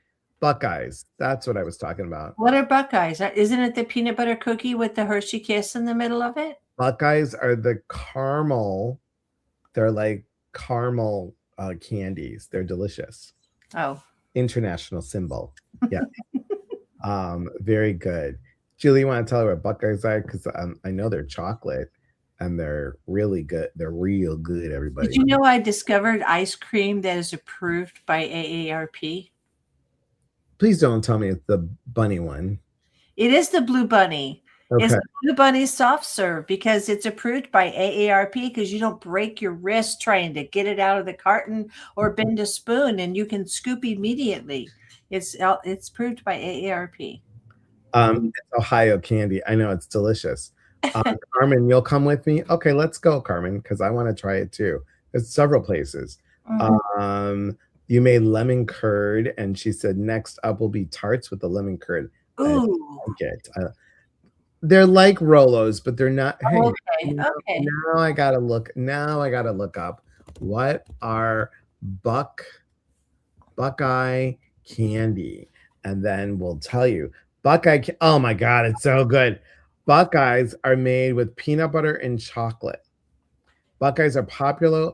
Buckeyes. That's what I was talking about. What are Buckeyes? Isn't it the peanut butter cookie with the Hershey Kiss in the middle of it? Buckeyes are the caramel. They're like caramel candies. They're delicious. Oh, International symbol. Yeah. Very good. Julie, you want to tell her what Buckeyes are? Because I know they're chocolate and they're really good. They're real good, everybody. did you know I discovered ice cream that is approved by AARP? Please don't tell me it's the bunny one. It is the Blue Bunny. It's Okay. the Blue Bunny soft serve because it's approved by AARP because you don't break your wrist trying to get it out of the carton or bend a spoon, and you can scoop immediately. It's approved by AARP. It's Ohio candy. I know it's delicious. Carmen, you'll come with me? Okay, let's go, Carmen, because I want to try it too. There's several places. You made lemon curd, and she said next up will be tarts with the lemon curd. Ooh. I like it. They're like Rolos, but they're not. Hey, Okay. Okay. now I gotta look. Now I gotta look up what are Buckeye candy, and then we'll tell you. Oh my God, it's so good. Buckeyes are made with peanut butter and chocolate. Buckeyes are popular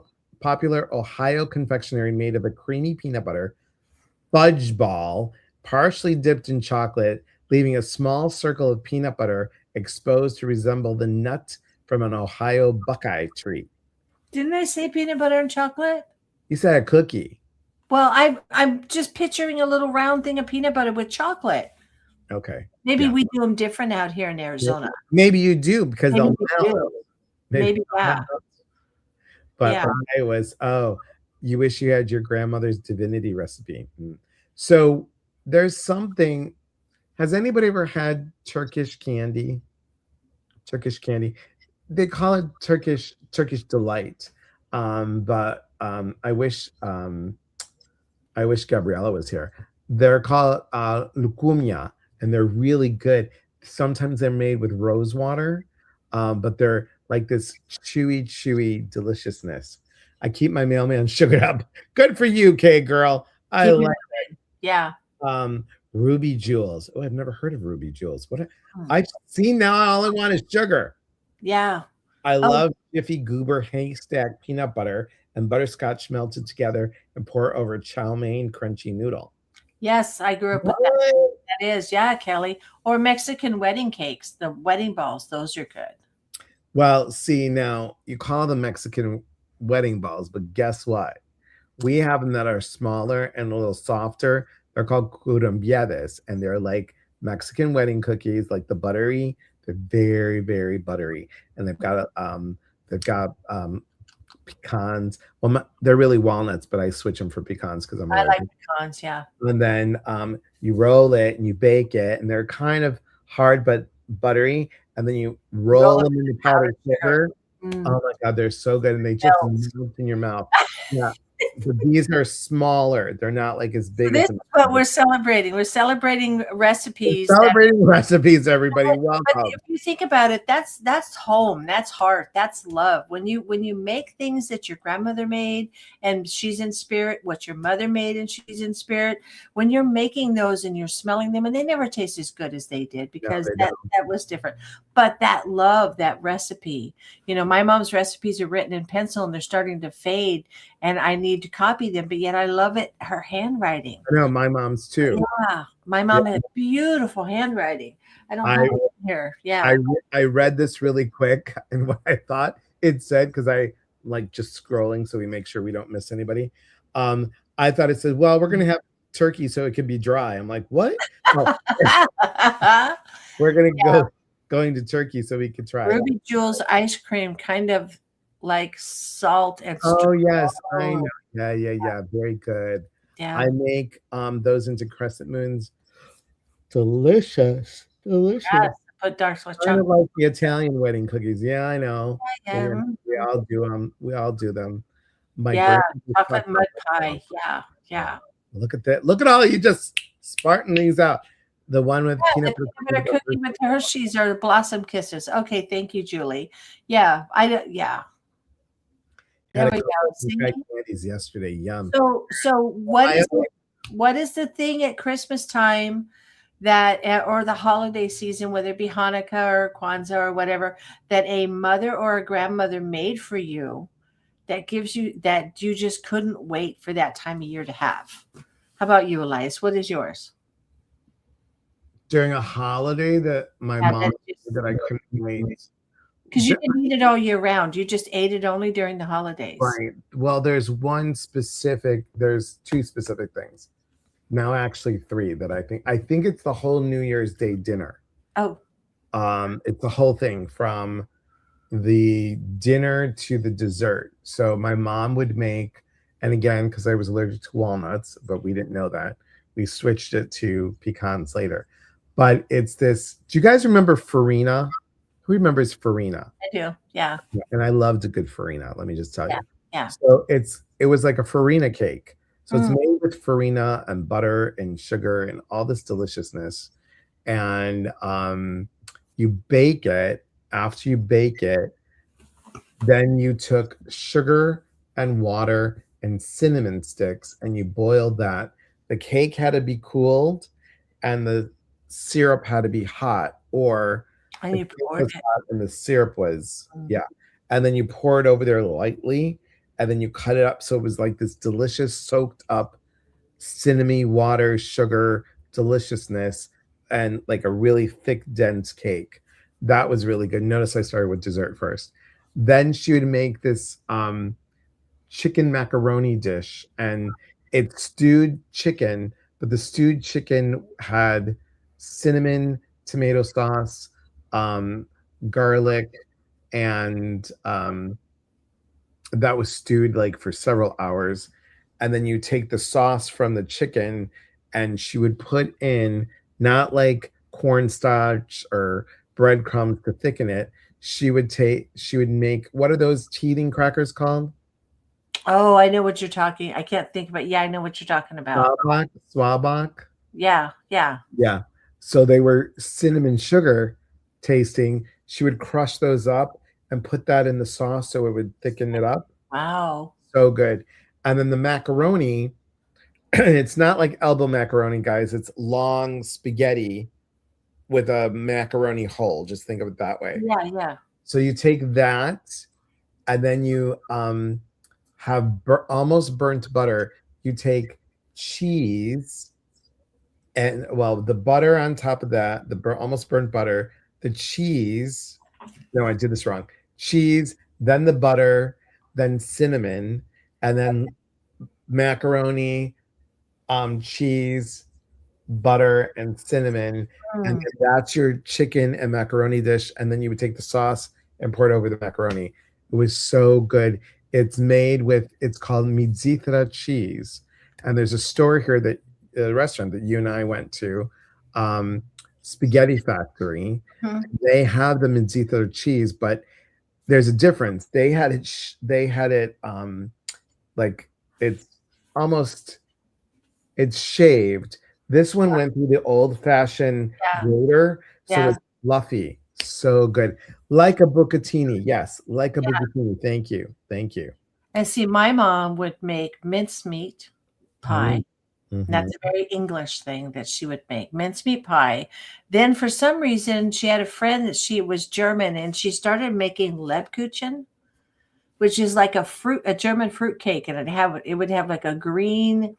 Ohio confectionery made of a creamy peanut butter fudge ball, partially dipped in chocolate, leaving a small circle of peanut butter exposed to resemble the nut from an Ohio Buckeye tree. Didn't I say peanut butter and chocolate? You said a cookie. Well, I'm just picturing a little round thing of peanut butter with chocolate. Okay. Maybe Yeah. we do them different out here in Arizona. Maybe you do because Maybe they'll we melt. do. Maybe, yeah. But Yeah. I was, you wish you had your grandmother's divinity recipe. So there's something. Has anybody ever had Turkish candy? Turkish candy. They call it Turkish delight. But I wish Gabriella was here. They're called lukumia, and they're really good. Sometimes they're made with rose water, but they're like this chewy deliciousness. I keep my mailman sugared up. Good for you, K girl. I Keep it like good. Yeah. Ruby Jewels. Oh, I've never heard of Ruby Jewels. I've seen now all I want is sugar. Yeah. I love Jiffy Goober haystack peanut butter and butterscotch melted together and pour over chow mein crunchy noodle. Yes, I grew up with that. That is, yeah, Kelly. Or Mexican wedding cakes, the wedding balls, those are good. Well, see, now you call them Mexican wedding balls, but guess what? We have them that are smaller and a little softer. They're called curumbiades, and they're like Mexican wedding cookies, like the buttery. They're very buttery, and they've got pecans. Well, they're really walnuts, but I switch them for pecans because I like pecans, yeah. And then you roll it and you bake it, and they're kind of hard but buttery. And then you roll them in the powdered sugar. Oh my God, they're so good, and they just melt in your mouth. Yeah, but these are smaller. They're not like as big This as is what we're celebrating. We're celebrating recipes. celebrating recipes, everybody. But Welcome. if you think about it, that's home, that's heart, that's love. When you make things that your grandmother made and she's in spirit, what your mother made and she's in spirit, when you're making those and you're smelling them, and they never taste as good as they did because they that was different. But that love, that recipe, my mom's recipes are written in pencil and they're starting to fade, and I need to copy them, but yet I love it. Her handwriting. I know my mom's too. Yeah, my mom had beautiful handwriting. I don't have it here. Yeah. I read this really quick and what I thought it said, because I like just scrolling so we make sure we don't miss anybody. I thought it said, well, we're gonna have turkey so it can be dry. I'm like, what? Oh, we're gonna going to turkey so we can try Ruby Jules ice cream, kind of like salt and oh yes, I know. Yeah. Very good. Yeah. I make those into crescent moons. Delicious. Yes, put dark chocolate. Kind of like the Italian wedding cookies. Yeah, I know. Yeah. We all do them. We all do them. Chocolate mud pie. Yeah. Look at that. Look at all you just sparting these out. The one with peanut butter cookie with Hershey's or Blossom Kisses. Okay, thank you, Julie. Yeah, there we go. Candies yesterday. Yum. So what is the thing at Christmas time that, or the holiday season, whether it be Hanukkah or Kwanzaa or whatever, that a mother or a grandmother made for you that gives you, that you just couldn't wait for that time of year to have? How about you, Elias? What is yours? During a holiday that my mom that I couldn't wait. Because you didn't eat it all year round. You just ate it only during the holidays. Right. Well, there's two specific things. Now actually three that I think it's the whole New Year's Day dinner. Oh. It's the whole thing from the dinner to the dessert. So my mom would make, and again, because I was allergic to walnuts, but we didn't know that, we switched it to pecans later. But it's this, do you guys remember farina? Who remembers farina? I do, yeah. And I loved a good farina, let me just tell you. Yeah. So it was like a farina cake. So it's made with farina and butter and sugar and all this deliciousness. And you bake it. After you bake it, then you took sugar and water and cinnamon sticks and you boiled that. The cake had to be cooled and the syrup had to be hot, or and you poured it. And the syrup was and then you pour it over there lightly, and then you cut it up so it was like this delicious soaked up cinnamony water sugar deliciousness, and like a really thick dense cake. That was really good. Notice I started with dessert first. Then she would make this chicken macaroni dish, and it's stewed chicken, but the stewed chicken had cinnamon, tomato sauce, garlic, and that was stewed like for several hours. And then you take the sauce from the chicken, and she would put in not like cornstarch or breadcrumbs to thicken it. She would make, what are those teething crackers called? Oh, I know what you're talking. I can't think about. Yeah, I know what you're talking about. Swabach. Yeah. So they were cinnamon sugar tasting. She would crush those up and put that in the sauce so it would thicken it up. Wow. So good. And then the macaroni, it's not like elbow macaroni, guys. It's long spaghetti with a macaroni hole. Just think of it that way. Yeah. So you take that, and then you have almost burnt butter. You take cheese, and the butter on top of that, the almost burnt butter, the cheese. No, I did this wrong. Cheese, then the butter, then cinnamon, and then macaroni, cheese, butter, and cinnamon. And then that's your chicken and macaroni dish. And then you would take the sauce and pour it over the macaroni. It was so good. It's made with, it's called Midzitra cheese. And there's a store here that, a restaurant that you and I went to, Spaghetti Factory. They have the Midzitra cheese, but there's a difference. They had it like it's almost it's shaved. This one went through the old-fashioned Yeah. grater, so Yeah. it's fluffy. So good. Like a bucatini. Yes, like a bucatini. Thank you. Thank you. And see, my mom would make mincemeat pie. Mm-hmm. That's a very English thing that she would make, mincemeat pie. Then for some reason, she had a friend that she was German, and she started making Lebkuchen, which is like a German fruit cake, and it would have like a green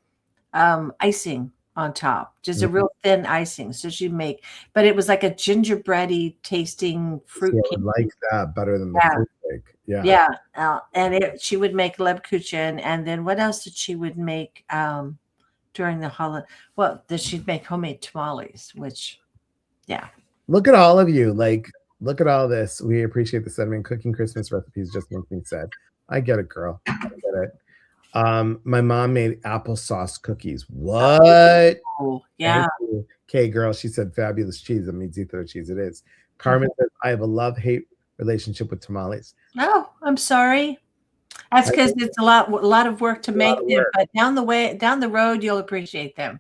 icing on top, just a real thin icing. So she'd make, but it was like a gingerbready tasting fruit See, I cake. would like that better than the Yeah. fruit cake. Yeah. Yeah, and she would make Lebkuchen, and then what else did she would make during the holiday? Well, she'd make homemade tamales, which, yeah. Look at all of you. Like, look at all this. We appreciate the sentiment. Cooking Christmas recipes just makes me sad. I get it, girl. I get it. My mom made applesauce cookies. What? Oh, yeah. Okay, girl. She said fabulous cheese. That means either cheese. It is. Carmen says I have a love-hate relationship with tamales. Oh, I'm sorry. That's because it's a lot of work to make them, but down the road, you'll appreciate them.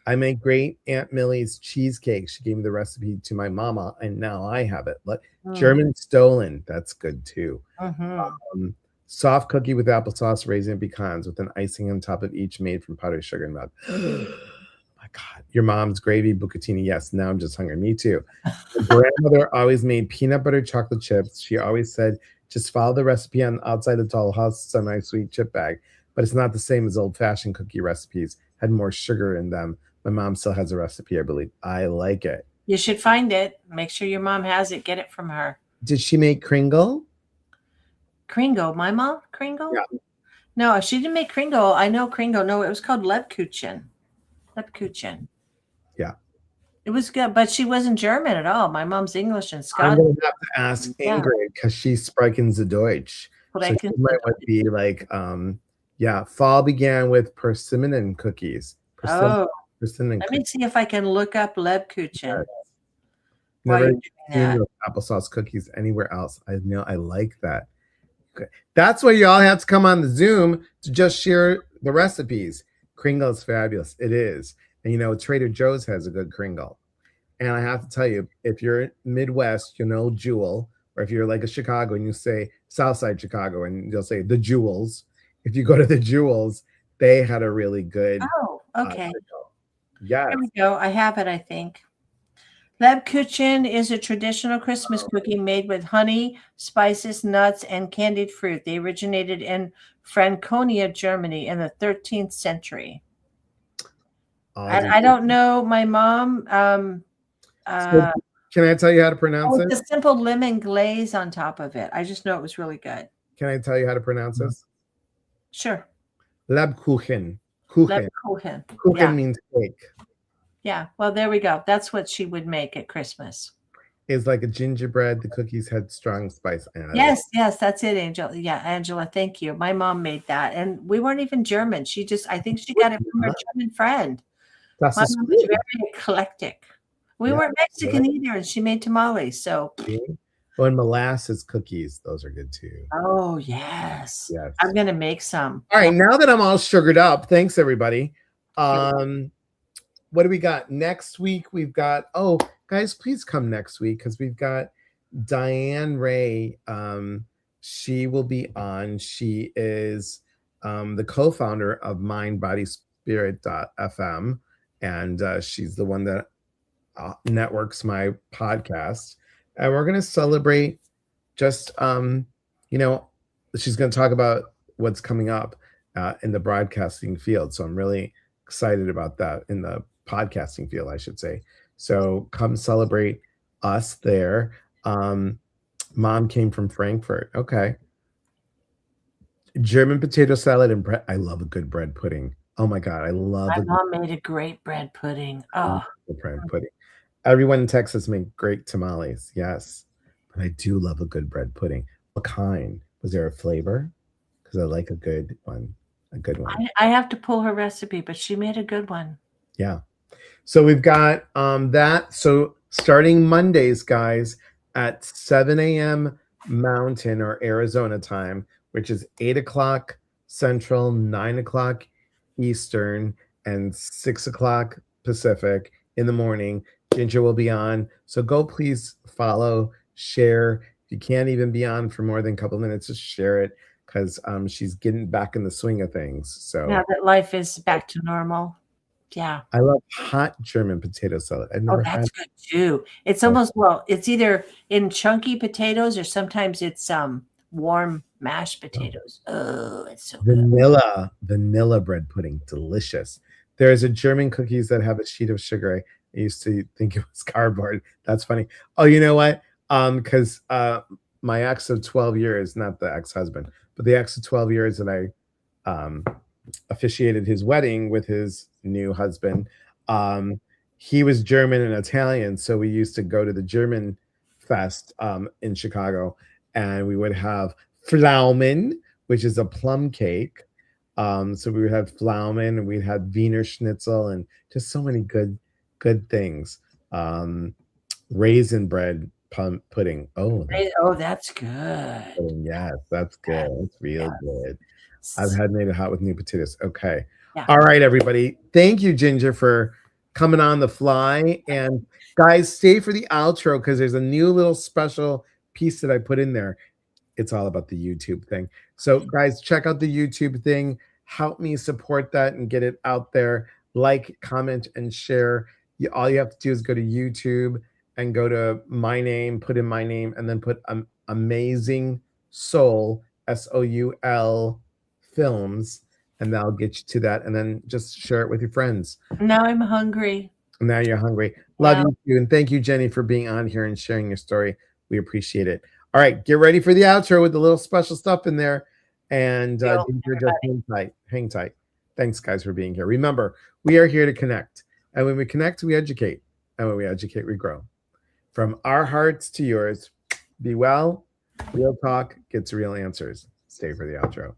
I make great Aunt Millie's cheesecake. She gave me the recipe to my mama, and now I have it. German Stollen. That's good too. Soft cookie with applesauce, raisin, pecans with an icing on top of each, made from powdered sugar and milk. My God, your mom's gravy bucatini. Yes, now I'm just hungry. Me too. My grandmother always made peanut butter chocolate chips. She always said, just follow the recipe on outside the tall house semi-sweet chip bag. But it's not the same as old-fashioned cookie recipes. Had more sugar in them. My mom still has a recipe, I believe. I like it. You should find it. Make sure your mom has it. Get it from her. Did she make Kringle? Kringle? My mom? Kringle? Yeah. No, she didn't make Kringle. I know Kringle. No, it was called Lebkuchen. Lebkuchen. Yeah. It was good, but she wasn't German at all. My mom's English and Scottish. I'm going to have to ask Ingrid because she sprechen the Deutsch. So she might be like, fall began with persimmon cookies. Let me see if I can look up Lebkuchen. Never seen applesauce cookies anywhere else. I know. I like that. Okay. That's why you all have to come on the Zoom to just share the recipes. Kringle is fabulous. It is. And Trader Joe's has a good Kringle. And I have to tell you, if you're Midwest, Jewel, or if you're like a Chicago and you say Southside Chicago and you'll say the Jewels. If you go to the Jewels, they had a really good. Oh, okay. Yeah. Here we go. I have it, I think. Lebkuchen is a traditional Christmas cookie made with honey, spices, nuts, and candied fruit. They originated in Franconia, Germany in the 13th century. I don't know. My mom. So can I tell you how to pronounce it? It's a simple lemon glaze on top of it. I just know it was really good. Can I tell you how to pronounce this? Sure. Lebkuchen. Lebkuchen. Kuchen means cake. Yeah. Well, there we go. That's what she would make at Christmas. It's like a gingerbread. The cookies had strong spice. Yes, that's it, Angela. Yeah, Angela, thank you. My mom made that, and we weren't even German. I think she got it from her German friend. My mom was very eclectic. We weren't Mexican either, and she made tamales. So, and molasses cookies, those are good too. Oh yes. I'm gonna make some. All right, now that I'm all sugared up, thanks everybody. What do we got next week? We've got guys, please come next week because we've got Diane Ray. She will be on. She is the co-founder of mindbodyspirit.fm, and she's the one that networks my podcast. And we're going to celebrate just she's going to talk about what's coming up in the broadcasting field. So I'm really excited about that, in the podcasting field, I should say. So come celebrate us there. Mom came from Frankfurt. Okay. German potato salad and bread. I love a good bread pudding. Oh my God. My mom made a great bread pudding. Oh, bread pudding. Everyone in Texas make great tamales. Yes. But I do love a good bread pudding. What kind? Was there a flavor? Because I like a good one. I have to pull her recipe, but she made a good one. Yeah. So we've got that. So starting Mondays, guys, at 7 a.m. Mountain or Arizona time, which is 8 o'clock Central, 9 o'clock Eastern, and 6 o'clock Pacific in the morning. Ginger will be on. So go please follow, share. If you can't even be on for more than a couple minutes, just share it because she's getting back in the swing of things. So Now that life is back to normal. Yeah. I love hot German potato salad. I've Oh, never had that's good too. It's it. almost, well, it's either in chunky potatoes or sometimes it's warm mashed potatoes. Oh, it's so good. Vanilla bread pudding, delicious. There's a German cookies that have a sheet of sugar. I used to think it was cardboard. That's funny. Oh, you know what? Because my ex of 12 years, not the ex-husband, but the ex of 12 years that I officiated his wedding with his new husband. He was German and Italian, so we used to go to the German fest in Chicago, and we would have Pflaumen, which is a plum cake. So we would have Pflaumen, and we'd have Wiener Schnitzel, and just so many good things. Raisin bread pudding. Oh, That's good. yes, that's good. That's real good. I've Yeah. had made it hot with new potatoes. Okay. Yeah. All right, everybody. Thank you, Ginger, for coming on the fly. And guys, stay for the outro because there's a new little special piece that I put in there. It's all about the YouTube thing. So, guys, check out the YouTube thing. Help me support that and get it out there. Like, comment, and share. All you have to do is go to YouTube and go to my name, put in my name, and then put Amazing Soul, SOUL Films, and that'll get you to that. And then just share it with your friends. Now I'm hungry. Now you're hungry. Love Yeah. you too. And thank you, Jenny, for being on here and sharing your story. We appreciate it. All right, get ready for the outro with the little special stuff in there. And Ginger, just hang tight. Thanks, guys, for being here. Remember, we are here to connect. And when we connect, we educate. And when we educate, we grow. From our hearts to yours, be well. Real talk gets real answers. Stay for the outro.